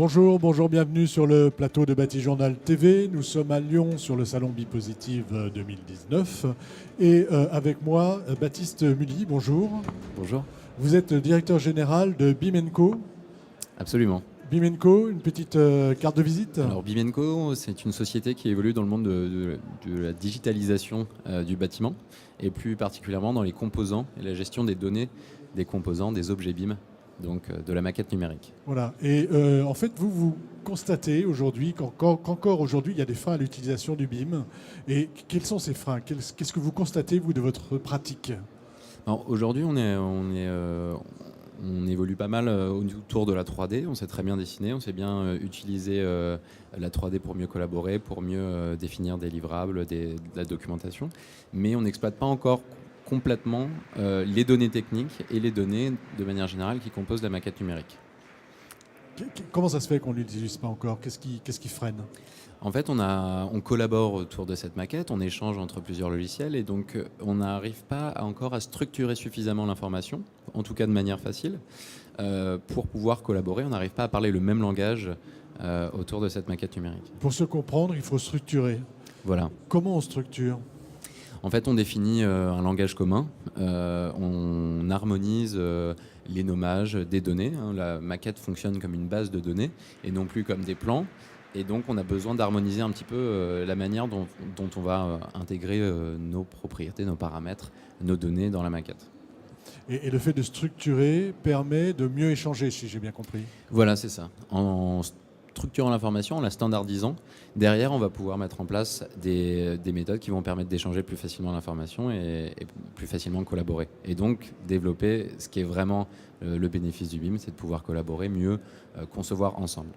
Bonjour, bonjour, bienvenue sur le plateau de Batijournal TV. Nous sommes à Lyon sur le salon Bipositive 2019 et avec moi Baptiste Mully, bonjour. Bonjour. Vous êtes directeur général de BIM & Co. Absolument. BIM & Co, une petite carte de visite. Alors BIM & Co, c'est une société qui évolue dans le monde de la digitalisation du bâtiment et plus particulièrement dans les composants et la gestion des données des composants, des objets BIM, donc de la maquette numérique. Voilà. Et en fait, vous constatez aujourd'hui qu'encore aujourd'hui, il y a des freins à l'utilisation du BIM. Et quels sont ces freins? Qu'est-ce que vous constatez, vous, de votre pratique? Alors aujourd'hui, on évolue pas mal autour de la 3D. On sait très bien dessiner, on sait bien utiliser la 3D pour mieux collaborer, pour mieux définir des livrables, de la documentation. Mais on n'exploite pas encore complètement les données techniques et les données de manière générale qui composent la maquette numérique. Comment ça se fait qu'on ne l'utilise pas encore? Qu'est-ce qui freine? En fait, on collabore autour de cette maquette, on échange entre plusieurs logiciels et donc on n'arrive pas encore à structurer suffisamment l'information, en tout cas de manière facile, pour pouvoir collaborer. On n'arrive pas à parler le même langage autour de cette maquette numérique. Pour se comprendre, il faut structurer. Voilà. Comment on structure? En fait, on définit un langage commun, on harmonise les nommages des données. La maquette fonctionne comme une base de données et non plus comme des plans. Et donc, on a besoin d'harmoniser un petit peu la manière dont on va intégrer nos propriétés, nos paramètres, nos données dans la maquette. Et le fait de structurer permet de mieux échanger, si j'ai bien compris. Voilà, c'est ça. En structurant l'information, en la standardisant, derrière, on va pouvoir mettre en place des méthodes qui vont permettre d'échanger plus facilement l'information et plus facilement collaborer. Et donc, développer ce qui est vraiment le bénéfice du BIM, c'est de pouvoir collaborer, mieux concevoir ensemble.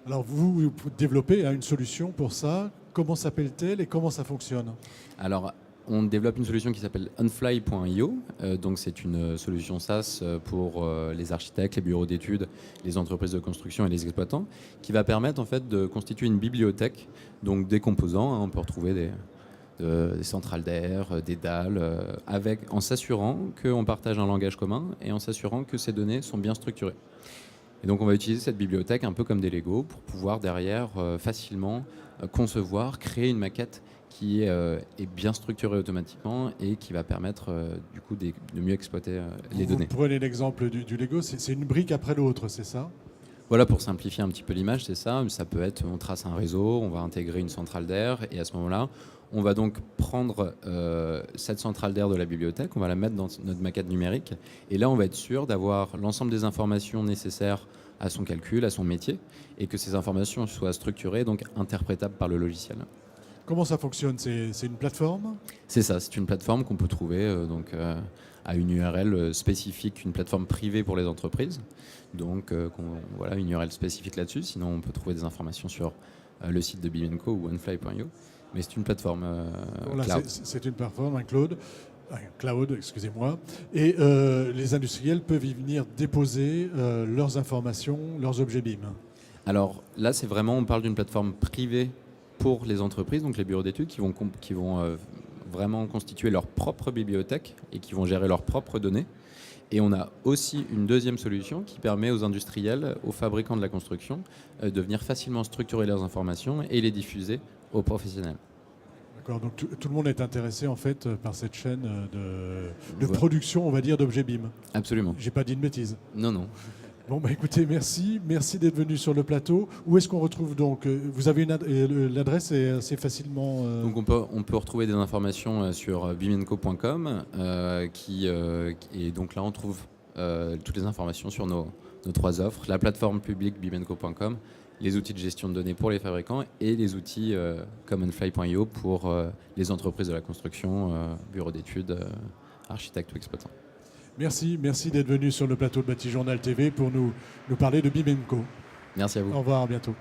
Alors, vous développez une solution pour ça. Comment s'appelle-t-elle et comment ça fonctionne? Alors, on développe une solution qui s'appelle onfly.io. Donc, c'est une solution SaaS pour les architectes, les bureaux d'études, les entreprises de construction et les exploitants, qui va permettre en fait de constituer une bibliothèque, donc des composants. On peut retrouver des centrales d'air, des dalles, en s'assurant qu'on partage un langage commun et en s'assurant que ces données sont bien structurées. Et donc on va utiliser cette bibliothèque un peu comme des Lego pour pouvoir derrière facilement concevoir, créer une maquette qui est bien structurée automatiquement et qui va permettre du coup de mieux exploiter les données. Vous prenez l'exemple du Lego, c'est une brique après l'autre, c'est ça? Voilà, pour simplifier un petit peu l'image, c'est ça. Ça peut être, on trace un réseau, on va intégrer une centrale d'air et à ce moment-là, on va donc prendre cette centrale d'air de la bibliothèque, on va la mettre dans notre maquette numérique et là, on va être sûr d'avoir l'ensemble des informations nécessaires à son calcul, à son métier et que ces informations soient structurées, donc interprétables par le logiciel. Comment ça fonctionne? C'est une plateforme? C'est ça, c'est une plateforme qu'on peut trouver à une URL spécifique, une plateforme privée pour les entreprises. Donc voilà, une URL spécifique là-dessus. Sinon, on peut trouver des informations sur le site de BIM & Co ou onfly.io. Mais c'est une plateforme cloud. C'est une plateforme, un cloud, excusez-moi. Et les industriels peuvent y venir déposer leurs informations, leurs objets BIM. Alors là, c'est vraiment, on parle d'une plateforme privée pour les entreprises, donc les bureaux d'études qui vont vraiment constituer leur propre bibliothèque et qui vont gérer leurs propres données. Et on a aussi une deuxième solution qui permet aux industriels, aux fabricants de la construction, de venir facilement structurer leurs informations et les diffuser aux professionnels. D'accord, donc tout le monde est intéressé en fait par cette chaîne de production, on va dire, d'objets BIM. Absolument. J'ai pas dit de bêtises. Non, non. Bon, bah écoutez, merci d'être venu sur le plateau. Où est-ce qu'on retrouve donc? Vous avez l'adresse est assez facilement. Donc on peut retrouver des informations sur bimandco.com et donc là on trouve toutes les informations sur nos trois offres, la plateforme publique bimandco.com, les outils de gestion de données pour les fabricants et les outils comme onfly.io pour les entreprises de la construction, bureaux d'études, architectes ou exploitants. Merci d'être venu sur le plateau de Batijournal TV pour nous parler de BIM & Co. Merci à vous. Au revoir, à bientôt.